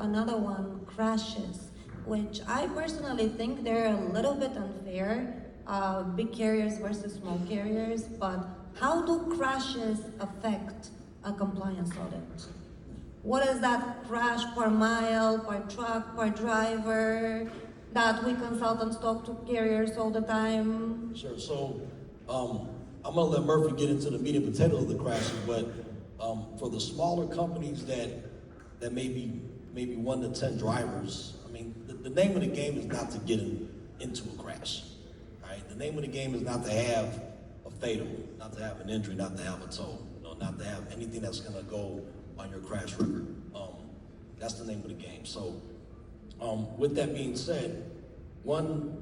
another one, crashes, which I personally think they're a little bit unfair, big carriers versus small carriers, but how do crashes affect a compliance audit? What is that crash per mile, per truck, per driver that we consultants talk to carriers all the time? Sure. So I'm gonna let Murphy get into the meat and potatoes of the crashes, but for the smaller companies that maybe 1 to 10 drivers, I mean, the name of the game is not to get into a crash. All right. The name of the game is not to have a fatal, not to have an injury, not to have a tow, not to have anything that's gonna go on your crash record. That's the name of the game. So with that being said, one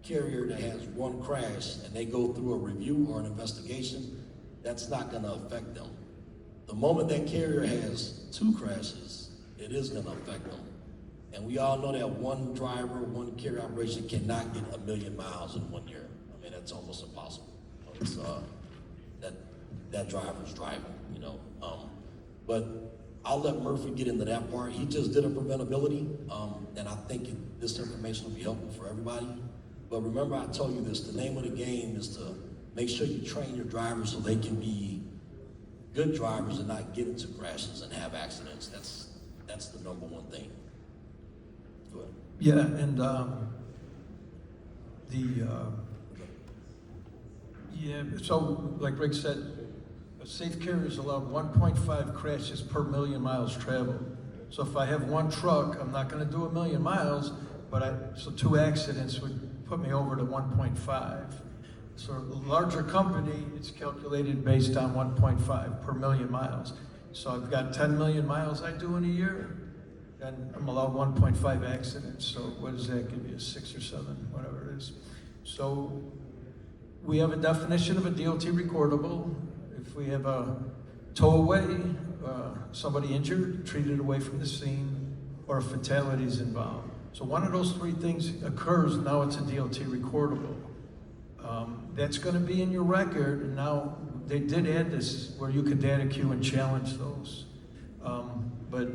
carrier that has one crash and they go through a review or an investigation, that's not gonna affect them. The moment that carrier has 2 crashes, it is gonna affect them. And we all know that one driver, one carrier operation cannot get 1 million miles in 1 year. I mean, that's almost impossible. It's, that driver's driving, But I'll let Murphy get into that part. He just did a preventability, and I think this information will be helpful for everybody. But remember, I told you this, the name of the game is to make sure you train your drivers so they can be good drivers and not get into crashes and have accidents. That's the number one thing. Go ahead. Yeah, and so like Rick said, a safe carrier is allowed 1.5 crashes per million miles traveled. So if I have one truck, I'm not going to do 1 million miles, so 2 accidents would put me over to 1.5. So a larger company, it's calculated based on 1.5 per million miles. So I've got 10 million miles I do in a year, and I'm allowed 1.5 accidents. So what does that give you, 6 or 7, whatever it is. So we have a definition of a DOT recordable. If we have a tow away, somebody injured, treated away from the scene, or a fatality is involved. So one of those 3 things occurs, now it's a DOT recordable. That's going to be in your record, and now they did add this where you could data queue and challenge those. But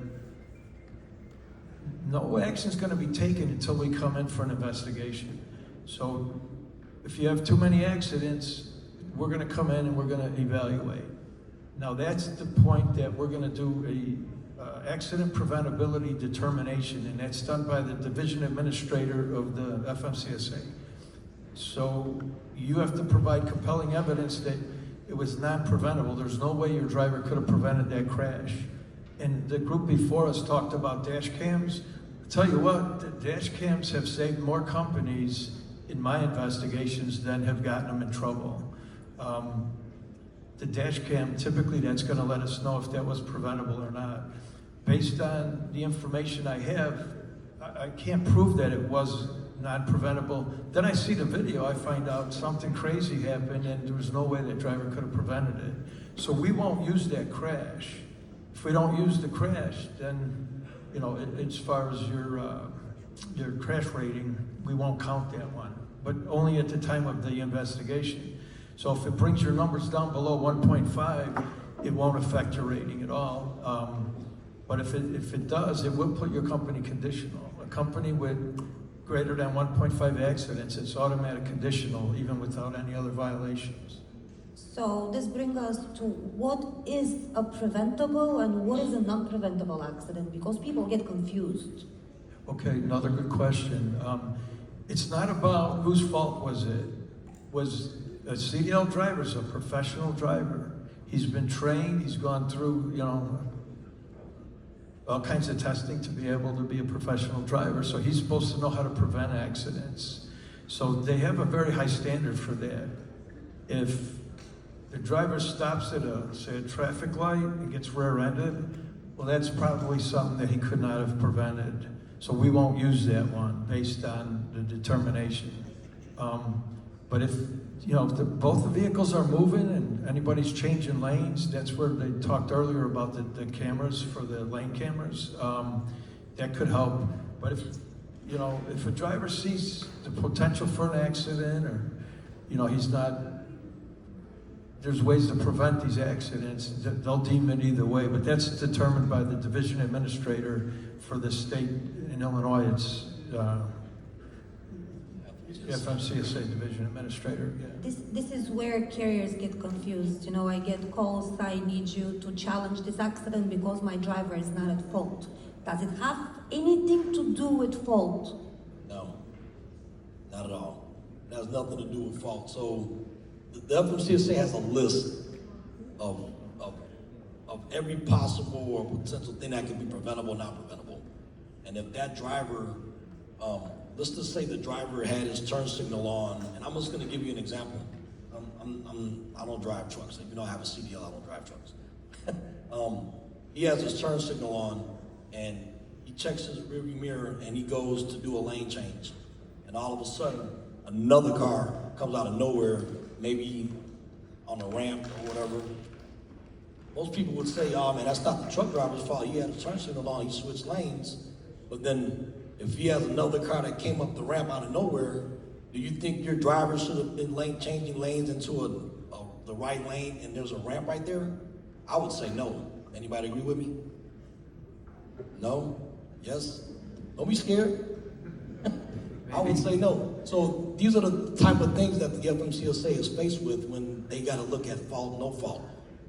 no action is going to be taken until we come in for an investigation. So if you have too many accidents, we're going to come in and we're going to evaluate. Now that's the point that we're going to do a accident preventability determination, and that's done by the division administrator of the FMCSA. So you have to provide compelling evidence that it was not preventable. There's no way your driver could have prevented that crash. And the group before us talked about dash cams. I'll tell you what, the dash cams have saved more companies in my investigations than have gotten them in trouble. The dash cam, typically that's going to let us know if that was preventable or not. Based on the information I have, I can't prove that it was not preventable. Then I see the video, I find out something crazy happened and there was no way that driver could have prevented it. So we won't use that crash. If we don't use the crash, then, as far as your crash rating, we won't count that one, but only at the time of the investigation. So if it brings your numbers down below 1.5, it won't affect your rating at all. But if it does, it will put your company conditional. A company with greater than 1.5 accidents, it's automatic conditional, even without any other violations. So this brings us to what is a preventable and what is a non-preventable accident, because people get confused. Okay, another good question. It's not about whose fault was it. Was a CDL driver is a professional driver. He's been trained, he's gone through, all kinds of testing to be able to be a professional driver. So he's supposed to know how to prevent accidents. So they have a very high standard for that. If the driver stops at say a traffic light and gets rear-ended, well, that's probably something that he could not have prevented. So we won't use that one based on the determination. But if both the vehicles are moving and anybody's changing lanes, that's where they talked earlier about the cameras for the lane cameras. That could help. But if a driver sees the potential for an accident, or there's ways to prevent these accidents, they'll deem it either way. But that's determined by the division administrator for the state in Illinois, it's FMCSA Division Administrator, yeah. This is where carriers get confused. You know, I get calls, I need you to challenge this accident because my driver is not at fault. Does it have anything to do with fault? No, not at all. It has nothing to do with fault. So the FMCSA has a list of every possible or potential thing that can be preventable, not preventable. And if that driver, let's just say the driver had his turn signal on, and I'm just gonna give you an example. I don't drive trucks. If you know I have a CDL, I don't drive trucks. He has his turn signal on, and he checks his rearview mirror, and he goes to do a lane change. And all of a sudden, another car comes out of nowhere, maybe on a ramp or whatever. Most people would say, oh man, that's not the truck driver's fault. He had a turn signal on, he switched lanes. But then if he has another car that came up the ramp out of nowhere, do you think your driver should have been changing lanes into the right lane and there's a ramp right there? I would say no. Anybody agree with me? No? Yes? Don't be scared. I would say no. So these are the type of things that the FMCSA is faced with when they got to look at fault, no fault.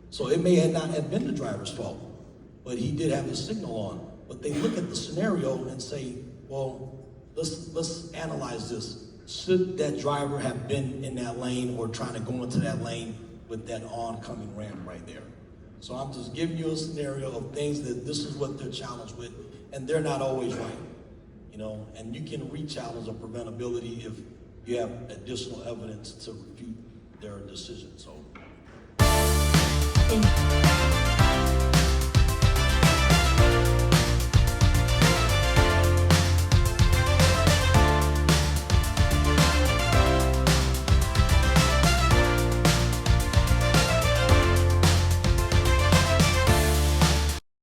So it may not have been the driver's fault, but he did have his signal on. But they look at the scenario and say, well, let's analyze this. Should that driver have been in that lane or trying to go into that lane with that oncoming ramp right there? So I'm just giving you a scenario of things that this is what they're challenged with, and they're not always right. You know, and you can re-challenge a preventability if you have additional evidence to refute their decision. So. Thank you.